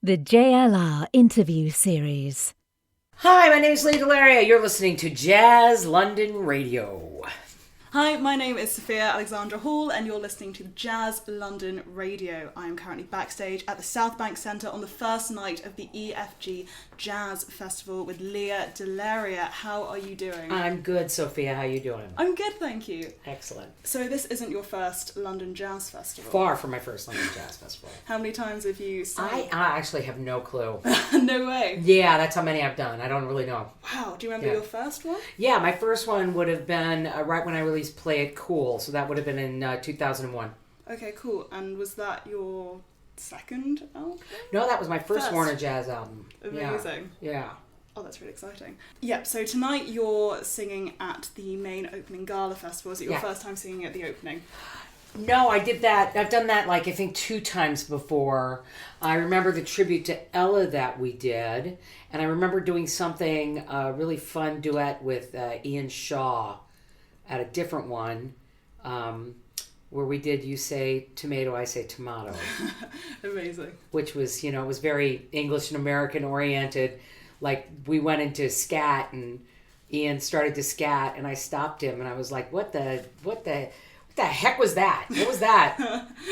The JLR interview series. Hi, my name is Lea DeLaria. You're listening to Jazz London Radio. Hi, my name is Sophia Alexandra Hall and you're listening to Jazz London Radio. I am currently backstage at the South Bank Centre on the first night of the EFG Jazz Festival with Lea DeLaria. How are you doing? I'm good, Sophia. How you doing? I'm good, thank you. Excellent. So this isn't your first London Jazz Festival? Far from my first London Jazz Festival. How many times have you sung? I actually have no clue. No way. Yeah, that's how many I've done. I don't really know. Wow, do you remember your first one? Yeah, my first one would have been right when I released Play It Cool, so that would have been in 2001. Okay, cool. And was that your second album? No, that was my first Warner Jazz album. Amazing. Yeah. Oh, that's really exciting. Yep, so tonight you're singing at the main opening gala festival. Is it your first time singing at the opening? No, I did that. I've done that I think 2 times before. I remember the tribute to Ella that we did, and I remember doing something, a really fun duet with Ian Shaw at a different one, where we did You Say Tomato, I Say Tomato. Amazing. Which was, it was very English and American oriented. Like, we went into scat, and Ian started to scat, and I stopped him, and I was like, what the heck was that? What was that?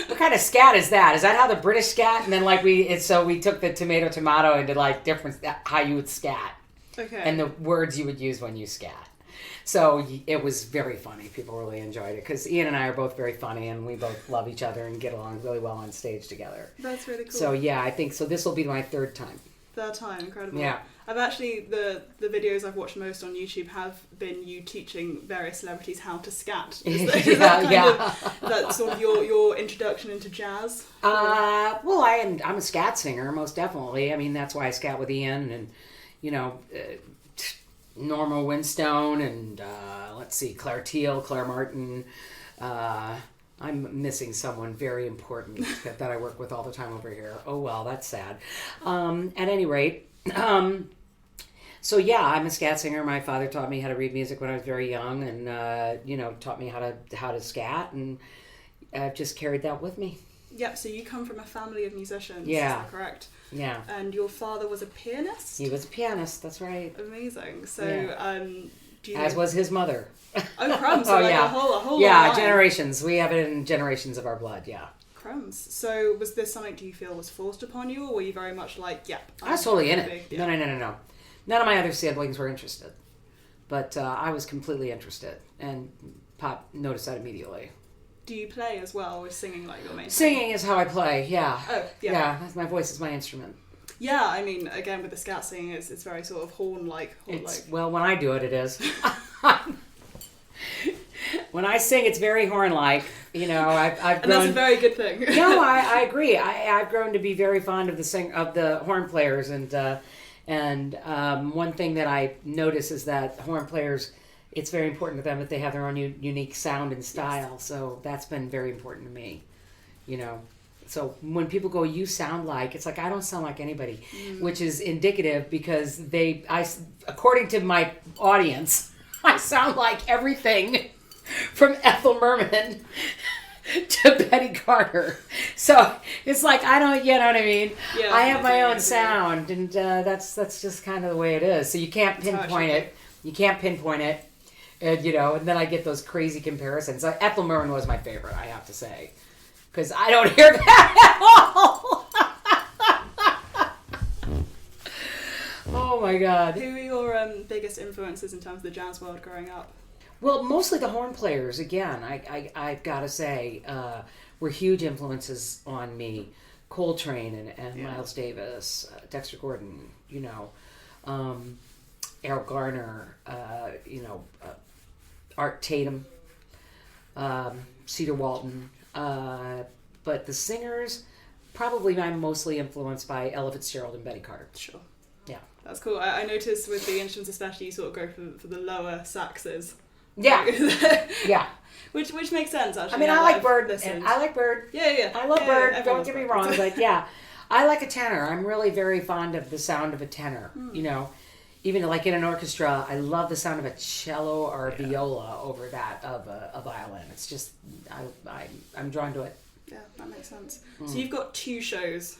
What kind of scat is that? Is that how the British scat? And then we took the tomato into different, how you would scat. Okay. And the words you would use when you scat. So it was very funny. People really enjoyed it because Ian and I are both very funny and we both love each other and get along really well on stage together. That's really cool. So yeah, I think so. This will be my 3rd time. 3rd time, incredible. Yeah. I've actually, the videos I've watched most on YouTube have been you teaching various celebrities how to scat. That's sort of your introduction into jazz? Well, I'm a scat singer, most definitely. I mean, that's why I scat with Ian and, Norma Winstone and, Claire Teal, Claire Martin. I'm missing someone very important that I work with all the time over here. Oh, well, that's sad. At any rate, so yeah, I'm a scat singer. My father taught me how to read music when I was very young and, taught me how to scat, and I've just carried that with me. Yep, so you come from a family of musicians, yeah. Is that correct? Yeah. And your father was a pianist? He was a pianist, that's right. Amazing. So, yeah. As was his mother. Oh, crumbs. So yeah. A whole yeah, line. Generations. We have it in generations of our blood, yeah. Crumbs. So was this something, do you feel, was forced upon you, or were you very much like, I was totally in it. Yeah. No. None of my other siblings were interested. But I was completely interested, and Pop noticed that immediately. Do you play as well, or is singing like your main thing? Singing is how I play, yeah. Oh, yeah. Yeah, my voice is my instrument. Yeah, I mean, again, with the scat singing, it's very sort of horn-like. Well, when I do it, it is. When I sing, it's very horn-like. I've grown... And that's a very good thing. No, I agree. I've grown to be very fond of the horn players, and one thing that I notice is that horn players, it's very important to them that they have their own unique sound and style. Yes. So that's been very important to me, So when people go, you sound like, it's like, I don't sound like anybody, which is indicative because according to my audience, I sound like everything from Ethel Merman to Betty Carter. So it's like, I don't, you know what I mean? Yeah, I have my own sound, and that's just kind of the way it is. So you can't pinpoint it. And then I get those crazy comparisons. Ethel Merman was my favorite, I have to say. Because I don't hear that at all. Oh my God. Who are your biggest influences in terms of the jazz world growing up? Well, mostly the horn players, again, I've got to say, were huge influences on me. Coltrane and Miles Davis, Dexter Gordon, Errol Garner, Art Tatum, Cedar Walton. But the singers, probably I'm mostly influenced by Ella Fitzgerald and Betty Carter. Sure. Yeah. That's cool. I noticed with the instruments especially, you sort of go for the lower saxes. Yeah. Yeah. Which makes sense, actually. I mean, I like Bird. I like Bird. Yeah. I love Bird. Don't get me wrong, but yeah. I like a tenor. I'm really very fond of the sound of a tenor, Even like in an orchestra, I love the sound of a cello or a viola over that of a violin. It's just, I'm drawn to it. Yeah, that makes sense. So you've got 2 shows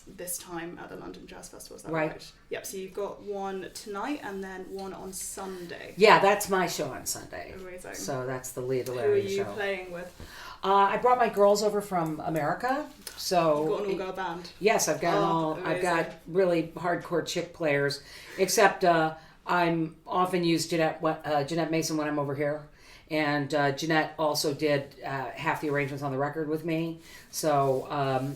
this time at the London Jazz Festival. Is that Right. right? Yep. So you've got one tonight and then one on Sunday. Yeah, that's my show on Sunday. Amazing. So that's the Lea Who are DeLaria you show. playing with? I brought my girls over from America. So You've got an all-girl band. yes, I've got Oh, I've got really hardcore chick players. Except I'm often use Jeanette Mason when I'm over here. And Jeanette also did half the arrangements on the record with me. So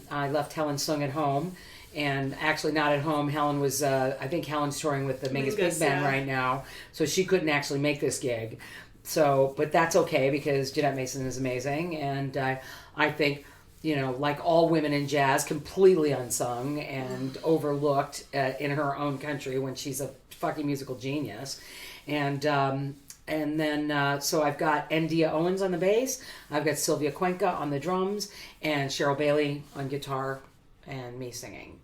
I left Helen Sung at home. And actually not at home. Helen was, I think Helen's touring with the Mingus Big Band right now. So she couldn't actually make this gig. So, but that's okay because Jeanette Mason is amazing. And I think, like all women in jazz, completely unsung and overlooked in her own country when she's a fucking musical genius. And then, so I've got Ndia Owens on the bass, I've got Sylvia Cuenca on the drums, and Cheryl Bailey on guitar, and me singing.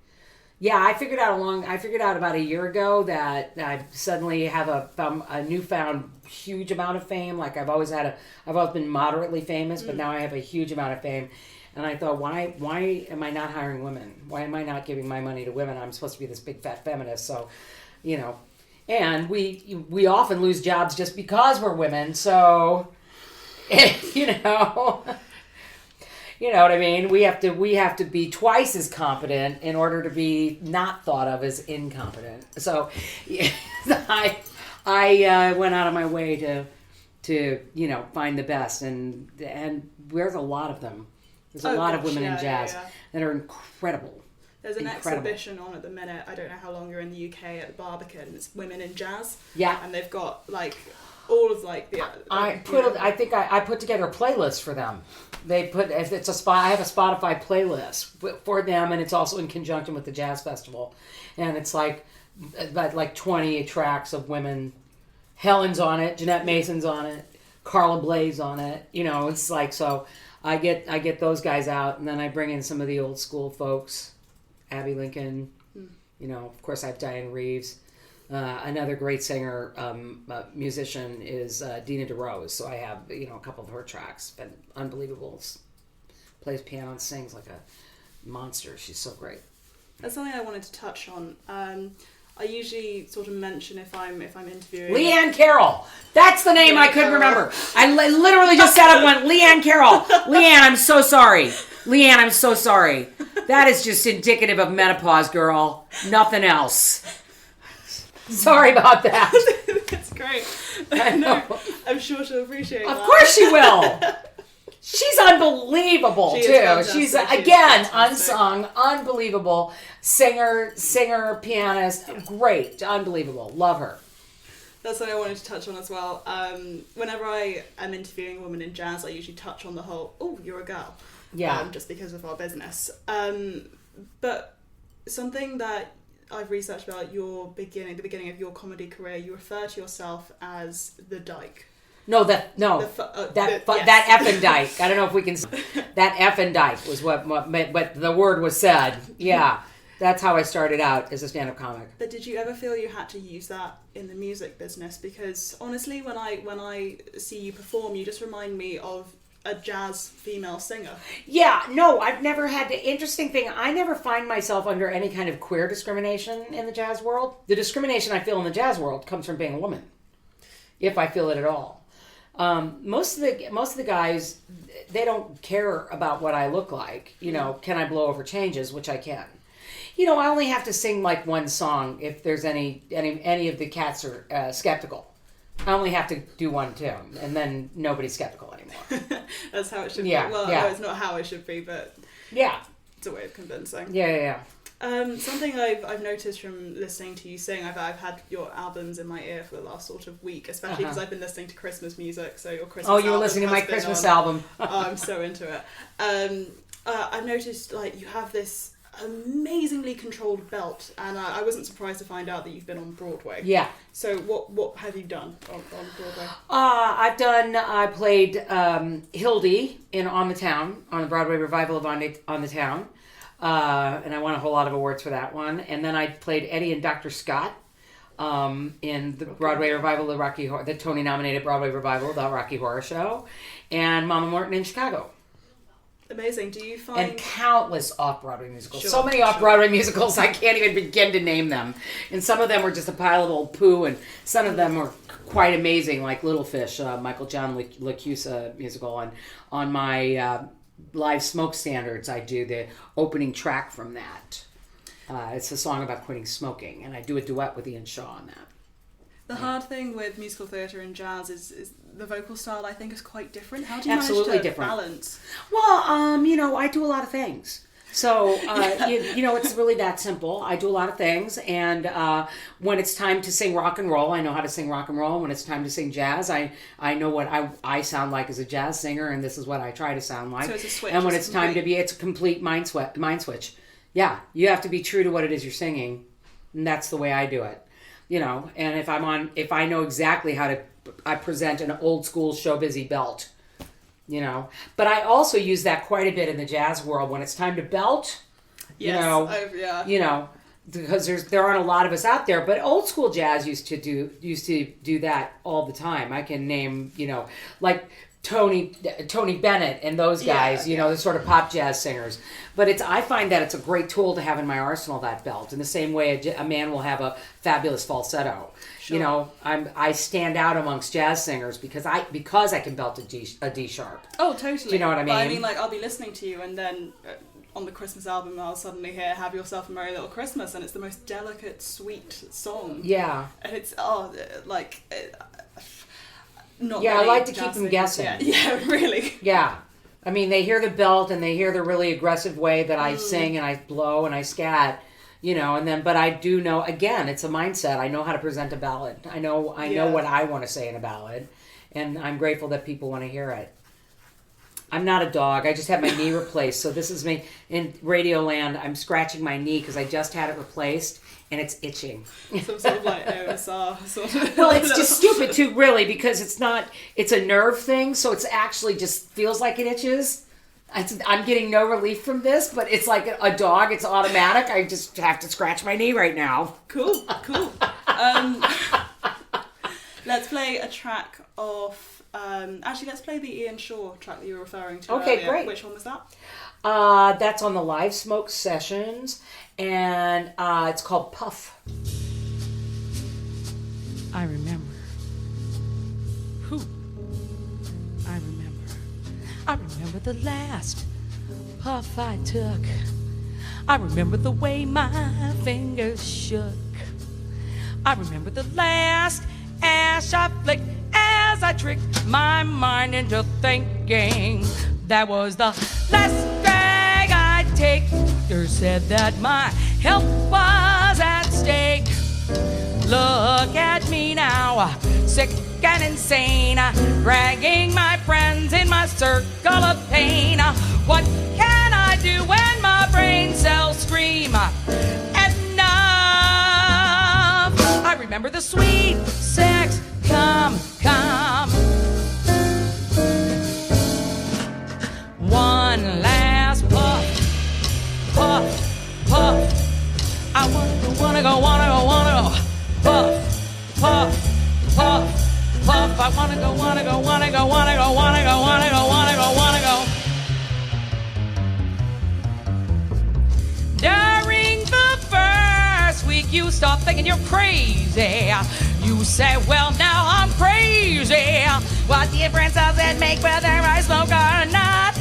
Yeah, I figured out about a year ago that I suddenly have a newfound huge amount of fame. Like I've always been moderately famous, but now I have a huge amount of fame. And I thought, why am I not hiring women? Why am I not giving my money to women? I'm supposed to be this big fat feminist, so, And we often lose jobs just because we're women, so you know what I mean? We have to be twice as competent in order to be not thought of as incompetent. So I went out of my way to find the best, and there's a lot of them. There's a lot of women in jazz that are incredible. There's an exhibition on at the minute. I don't know how long you're in the UK at the Barbican. It's Women in Jazz. Yeah. And they've got all of the. I put together a playlist for them. It's a spot. I have a Spotify playlist for them, and it's also in conjunction with the Jazz Festival, and it's about 20 tracks of women. Helen's on it. Jeanette Mason's on it. Carla Bley's on it. It's so. I get those guys out, and then I bring in some of the old school folks. Abby Lincoln, of course I have Diane Reeves. Another great singer, musician is Dina DeRose. So I have, a couple of her tracks. Been unbelievable. Plays piano and sings like a monster. She's so great. That's something I wanted to touch on. I usually sort of mention if I'm interviewing Leanne Carroll. That's the name I couldn't remember. I literally just sat up and went, Leanne Carroll. Leanne, I'm so sorry. Leanne, I'm so sorry. That is just indicative of menopause, girl. Nothing else. Sorry about that. That's great. No, I'm sure she'll appreciate that. Of course she will. She's unbelievable, too. She's again, unsung, unbelievable singer, pianist. Great, unbelievable. Love her. That's what I wanted to touch on as well. Whenever I am interviewing a woman in jazz, I usually touch on the whole, oh, you're a girl. Yeah. Just because of our business. But something that I've researched about the beginning of your comedy career, you refer to yourself as the dyke. That effing dyke. I don't know if we can. That effing dyke was what the word was said. Yeah, that's how I started out as a stand-up comic. But did you ever feel you had to use that in the music business? Because honestly, when I see you perform, you just remind me of a jazz female singer. Yeah, no, I've never had the interesting thing. I never find myself under any kind of queer discrimination in the jazz world. The discrimination I feel in the jazz world comes from being a woman, if I feel it at all. Most of the guys, they don't care about what I look like. Can I blow over changes, which I can. I only have to sing one song if there's any of the cats are skeptical. I only have to do one tune, and then nobody's skeptical anymore. That's how it should be. Well, no, it's not how it should be, but it's a way of convincing. Yeah. Something I've noticed from listening to you sing, I've had your albums in my ear for the last sort of week, especially because I've been listening to Christmas music. So your Christmas. Oh, you were listening to my Christmas album. I'm so into it. I've noticed you have this amazingly controlled belt, and I wasn't surprised to find out that you've been on Broadway. Yeah. So what have you done on Broadway? I played Hildy in On the Town, on the Broadway revival of On the Town. And I won a whole lot of awards for that one. And then I played Eddie and Dr. Scott in the Broadway revival of the Tony-nominated Broadway revival of the Rocky Horror Show, and Mama Morton in Chicago. Amazing. Do you find... And countless off-Broadway musicals. Sure, So many off-Broadway musicals, I can't even begin to name them. And some of them were just a pile of old poo, and some of them were quite amazing, like Little Fish, Michael John LaCusa musical. And on my live Smoke Standards, I do the opening track from that. It's a song about quitting smoking, and I do a duet with Ian Shaw on that. The hard thing with musical theatre and jazz is the vocal style, I think, is quite different. How do you Absolutely manage to different. balance? Well, I do a lot of things. So, it's really that simple. I do a lot of things. And when it's time to sing rock and roll, I know how to sing rock and roll. When it's time to sing jazz, I know what I sound like as a jazz singer, and this is what I try to sound like. So it's a switch. And when it's time to be, it's a complete mind switch. Yeah, you have to be true to what it is you're singing. And that's the way I do it. And if I know exactly how I present an old school show busy belt, but I also use that quite a bit in the jazz world when it's time to belt, because there aren't a lot of us out there, but old school jazz used to do that all the time. I can name, like Tony Bennett and those guys, the sort of pop jazz singers. But I find that it's a great tool to have in my arsenal, that belt, in the same way a man will have a fabulous falsetto. Sure. I stand out amongst jazz singers because I can belt a D sharp. Oh, totally. Do you know what I mean? But I mean, I'll be listening to you, and then on the Christmas album, I'll suddenly hear "Have Yourself a Merry Little Christmas," and it's the most delicate, sweet song. Yeah. And it's not I like to keep them guessing. Yeah, really. Yeah. I mean, they hear the belt and they hear the really aggressive way that I sing and I blow and I scat, but I do know, again, it's a mindset. I know how to present a ballad. I know what I want to say in a ballad, and I'm grateful that people want to hear it. I'm not a dog. I just had my knee replaced. So this is me in Radio Land. I'm scratching my knee because I just had it replaced and it's itching. Some sort of OSR sort of. Well, it's just stupid too, really, because it's a nerve thing. So it's actually just feels like it itches. I'm getting no relief from this, but it's like a dog. It's automatic. I just have to scratch my knee right now. Cool. Let's play a track of... actually, let's play the Ian Shaw track that you were referring to Okay, earlier. great. Which one was that? That's on the Live Smoke Sessions, and it's called Puff. I remember. Who? I remember. I remember the last puff I took. I remember the way my fingers shook. I remember the last ash I flicked as I tricked my mind into thinking that was the last drag I'd take. Doctor said that my health was at stake. Look at me now, sick and insane, dragging my friends in my circle of pain. What can I do when my brain cells scream? Enough! I remember the sweet sex, come. One last puff, puff, puff. I wanna go, puff, puff, puff, puff. I wanna go. During the first week, you start thinking you're crazy. You say, well, now I'm crazy. What difference does it make whether I smoke or not?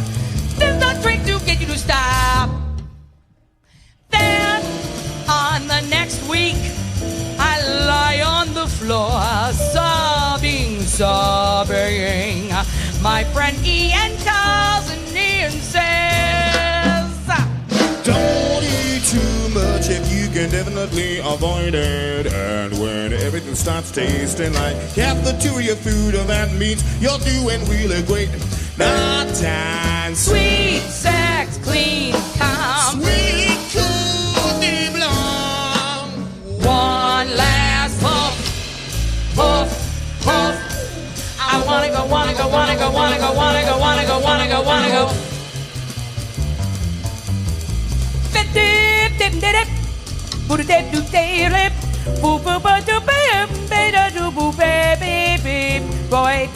There's no trick to get you to stop. Then, on the next week, I lie on the floor, sobbing. My friend Ian calls and Ian says, don't eat too much if you can definitely avoid it. And when everything starts tasting like half the two of your food, that means you're doing really great. Not time. sweet sex, clean, calm. Sweet, cool, deep, long. One last puff, puff, puff. I wanna go. Boy,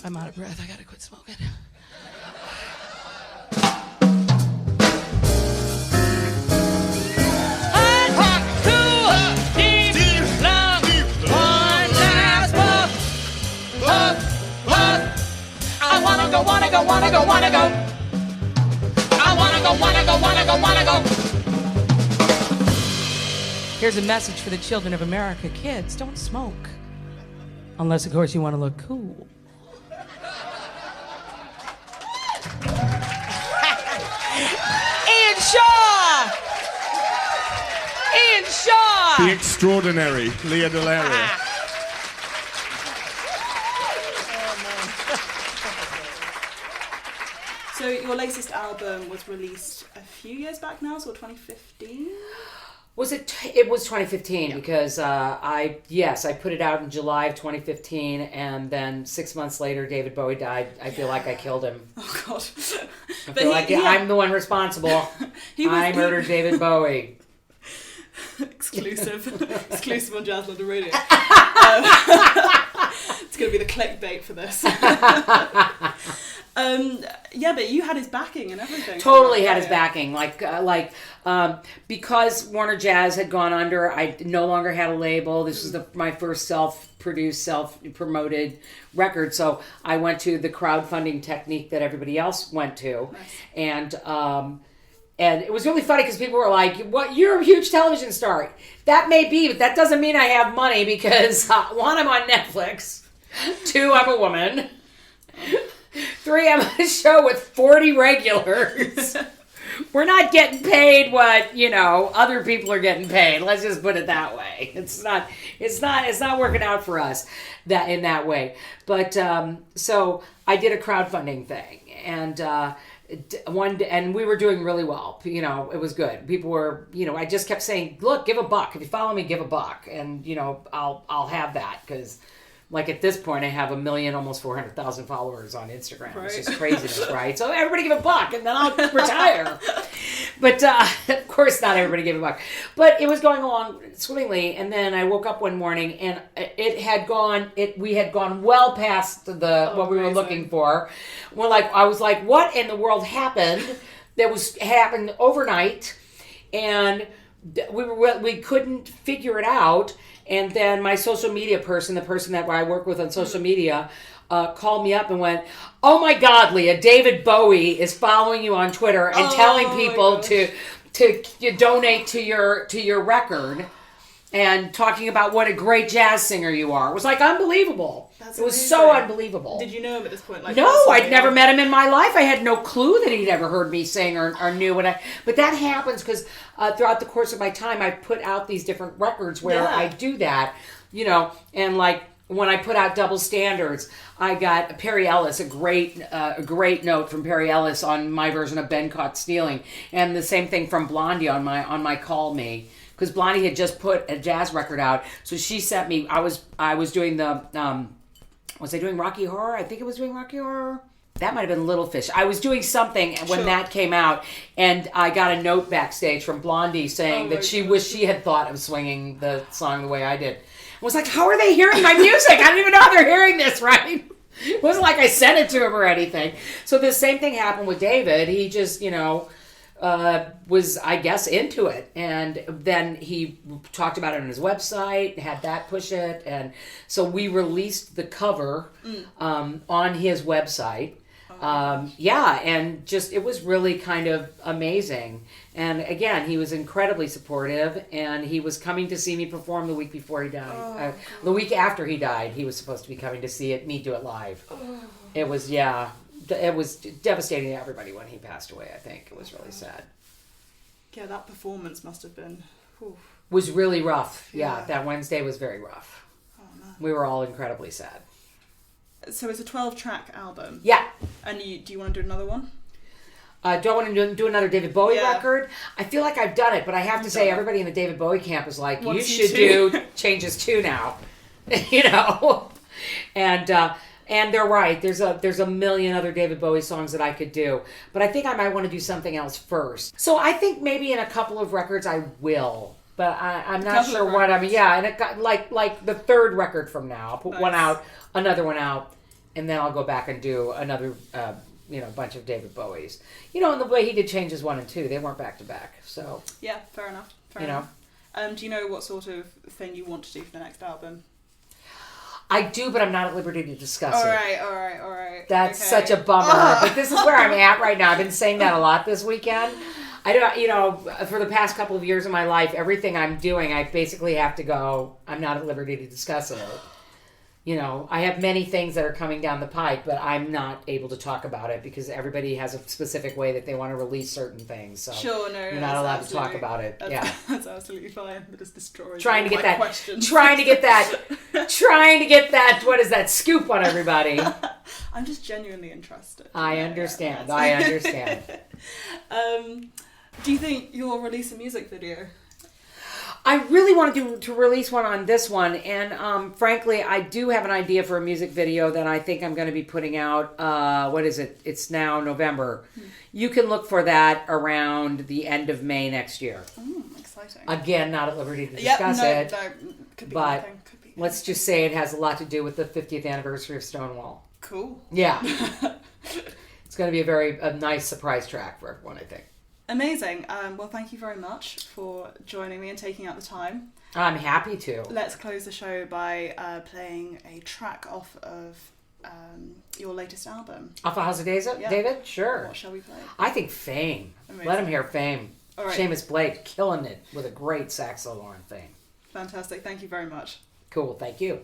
I'm out of breath. I gotta quit smoking. Wanna go. I wanna go. Here's a message for the children of America. Kids, don't smoke. Unless, of course, you want to look cool. Ian Shaw! The extraordinary Lea DeLaria. So your latest album was released a few years back now, so 2015? Was it? It was 2015 because I put it out in July of 2015, and then 6 months later, David Bowie died. I feel like I killed him. Oh God! I feel like I'm the one responsible. I murdered David Bowie. Exclusive on Jazz London Radio. It's going to be the clickbait for this. But you had his backing and everything. Totally had his backing. Because Warner Jazz had gone under, I no longer had a label. This was my first self-produced, self-promoted record. So I went to the crowdfunding technique that everybody else went to. Nice. And it was really funny because people were like, "What? You're a huge television star." That may be, but that doesn't mean I have money because one, I'm on Netflix. Two, I'm a woman. Three, I'm on a show with 40 regulars. We're not getting paid what, other people are getting paid. Let's just put it that way. It's not working out for us in that way. But so I did a crowdfunding thing, and and we were doing really well. It was good. People were, I just kept saying, "Look, give $1. If you follow me, give $1, and I'll have that." Because at this point, I have 1 million, almost 400,000 followers on Instagram. Right. It's just craziness, right? So everybody give $1, and then I'll retire. But of course, not everybody gave $1. But it was going along swimmingly, and then I woke up one morning, and we had gone well past what we were looking for. I was like, what in the world happened? That happened overnight, and we couldn't figure it out. And then my social media person, the person that I work with on social media, called me up and went, "Oh my God, Lea, David Bowie is following you on Twitter and telling people to donate to your record and talking about what a great jazz singer you are." It was unbelievable. It was so unbelievable. Did you know him at this point? No, I'd never met him in my life. I had no clue that he'd ever heard me sing or knew what But that happens because throughout the course of my time, I put out these different records where I do that, and when I put out Double Standards, I got Perry Ellis, a great note from Perry Ellis on my version of Ben Caught Stealing, and the same thing from Blondie on my Call Me because Blondie had just put a jazz record out. So she sent me. I was doing the was I doing Rocky Horror? I think it was doing Rocky Horror. That might have been Little Fish. I was doing something when that came out, and I got a note backstage from Blondie saying that she wished she had thought of swinging the song the way I did. I was like, how are they hearing my music? I don't even know how they're hearing this, right? It wasn't like I sent it to him or anything. So the same thing happened with David. He just, was, I guess, into it. And then he talked about it on his website, had that push it. And so we released the cover on his website. And just, it was really kind of amazing. And again, he was incredibly supportive, and he was coming to see me perform the week before he died. The week after he died, he was supposed to be coming to see me do it live. It was devastating to everybody when he passed away, I think. It was really sad. Yeah, that performance must have been... Was really rough. Yeah, that Wednesday was very rough. Oh, man. We were all incredibly sad. So it's a 12-track album. Yeah. And do you want to do another one? Do I want to do another David Bowie record? I feel like I've done it, but I have to say everybody in the David Bowie camp is like, you should do Changes 2 now. And they're right. There's a million other David Bowie songs that I could do. But I think I might want to do something else first. So I think maybe in a couple of records I will. But I'm not sure what I mean. Yeah, and it got like the third record from now. I'll put one out, another one out, and then I'll go back and do another bunch of David Bowie's. And the way he did Changes 1 and 2, they weren't back to back. So yeah, fair enough. Fair enough. Do you know what sort of thing you want to do for the next album? I do, but I'm not at liberty to discuss it. All right. That's such a bummer. But this is where I'm at right now. I've been saying that a lot this weekend. I don't, for the past couple of years of my life, everything I'm doing, I basically have to go, I'm not at liberty to discuss it. I have many things that are coming down the pike, but I'm not able to talk about it because everybody has a specific way that they want to release certain things. So you're not allowed to talk about it. That's absolutely fine. That is destroyed. Trying to get that, what is that, scoop on everybody. I'm just genuinely interested. I understand. Do you think you'll release a music video? I really want to release one on this one, and frankly, I do have an idea for a music video that I think I'm going to be putting out. What is it? It's now November. You can look for that around the end of May next year. Exciting. Again, not at liberty to discuss it. Could be but anything. Let's just say it has a lot to do with the 50th anniversary of Stonewall. Cool. Yeah. It's going to be a nice surprise track for everyone, I think. Amazing. Well, thank you very much for joining me and taking out the time. I'm happy to. Let's close the show by playing a track off of your latest album. Off of House of David? Sure. What shall we play? I think Fame. Amazing. Let him hear Fame. All right. Seamus Blake killing it with a great sax solo on Fame. Fantastic. Thank you very much. Cool. Thank you.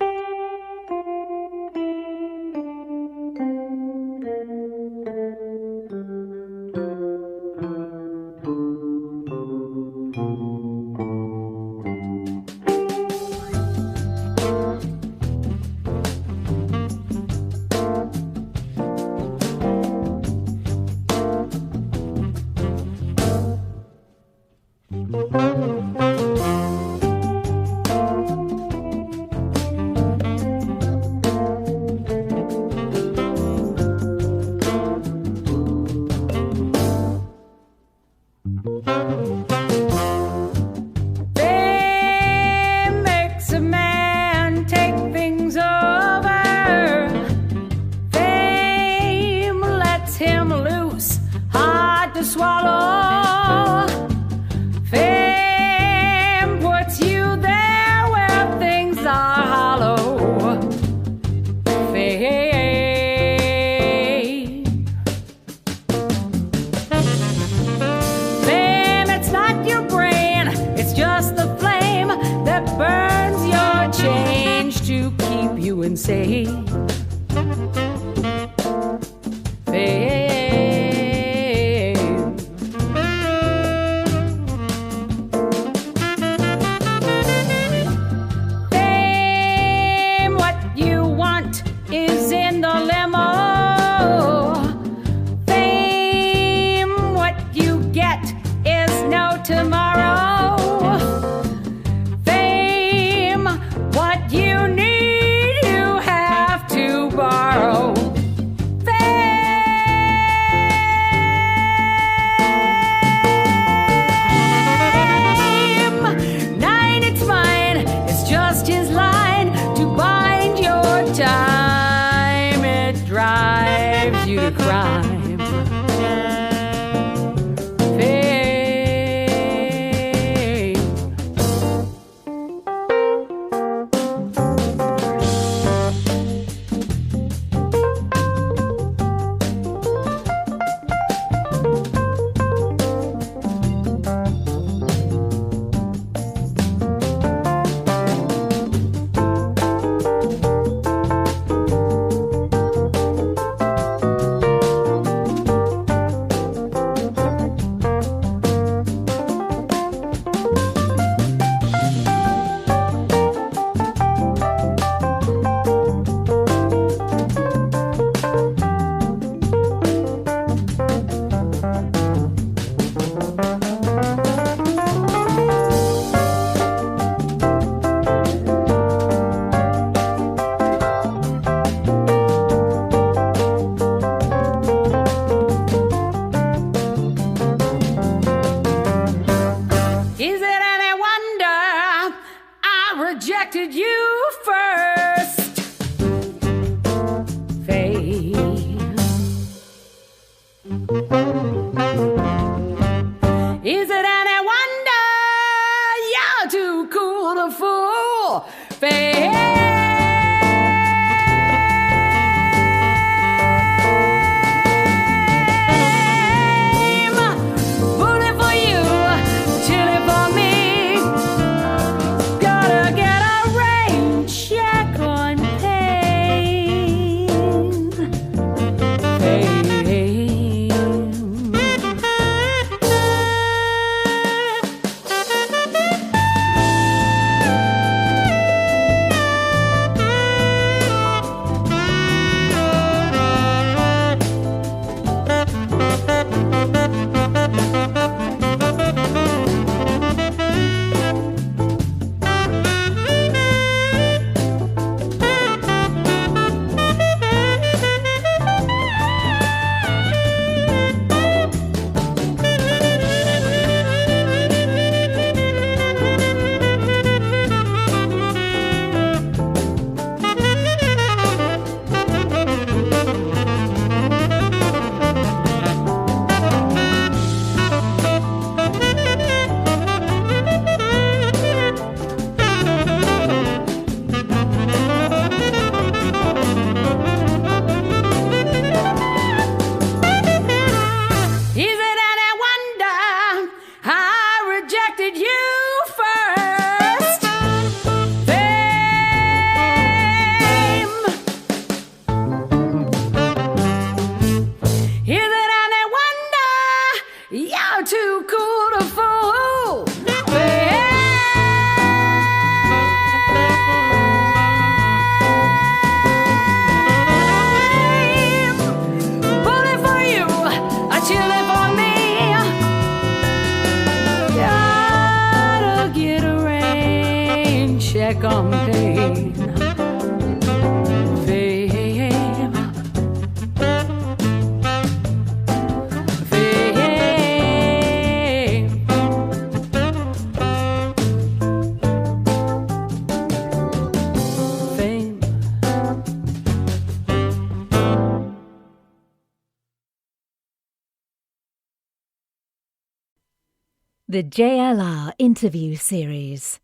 Tomorrow drives you to crime. Fame. Rejected you first, fame. Is it any wonder you're too cool to fool, fame? Bullet for you, chili for me. Too cool to fool. Bullet for you, a chili for me. Gotta get a rain check on pain. The JLR Interview Series.